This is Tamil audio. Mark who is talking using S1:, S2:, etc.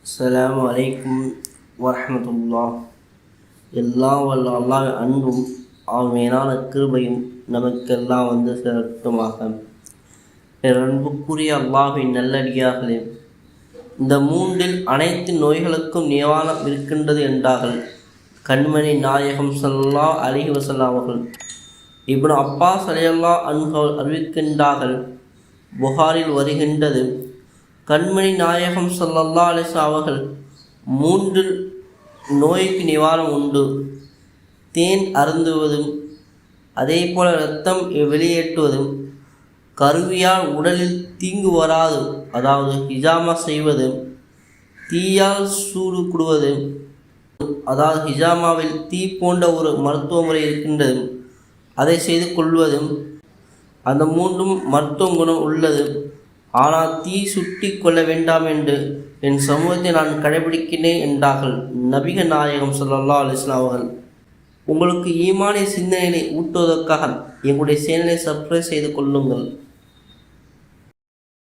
S1: அஸ்ஸலாமு அலைக்கும் வரஹ்மத்துல்லாஹ். எல்லாம் வல்ல அல்லாஹ் அன்பும் அவனான கிருபையும் நமக்கெல்லாம் சேரட்டுமாக. அன்புக்குரிய அல்லாஹ்வின் நல்லடியார்களே, இந்த மூன்றில் அனைத்து நோய்களுக்கும் நிவாரணம் இருக்கின்றது என்றார்கள் கண்மணி நாயகம் ஸல்லல்லாஹு அலைஹி வஸல்லம் அவர்கள். இப்னு அப்பாஸ் ரலியல்லாஹு அன்ஹு அறிவிக்கின்றார்கள், புகாரில் வருகின்றது, கண்மணி நாயகம் ஸல்லல்லாஹு அலைஹி வஸல்லம் அவர்கள் மூன்றில் நோய்க்கு நிவாரணம் உண்டு. தேன் அருந்துவதும், அதே போல இரத்தம் வெளியேற்றுவதும், கருவியால் உடலில் தீங்கு வராது அதாவது ஹிஜாமா செய்வது, தீயால் சூடு குடுவது அதாவது ஹிஜாமாவில் தீ போன்ற ஒரு மருத்துவ முறை இருக்கின்றது, அதை செய்து கொள்வதும், அந்த மூன்றும் மருத்துவ குணம் உள்ளது. ஆனால் தீ சுட்டி கொள்ள வேண்டாம் என்று என் சமூகத்தை நான் கடைபிடிக்கிறேன் என்றார்கள் நபிகள் நாயகம் ஸல்லல்லாஹு அலைஹி வஸல்லம் அவர்கள். உங்களுக்கு ஈமானிய சிந்தனையை ஊட்டுவதற்காக எங்களுடைய சேனலை சப்ஸ்கிரைப் செய்து கொள்ளுங்கள்.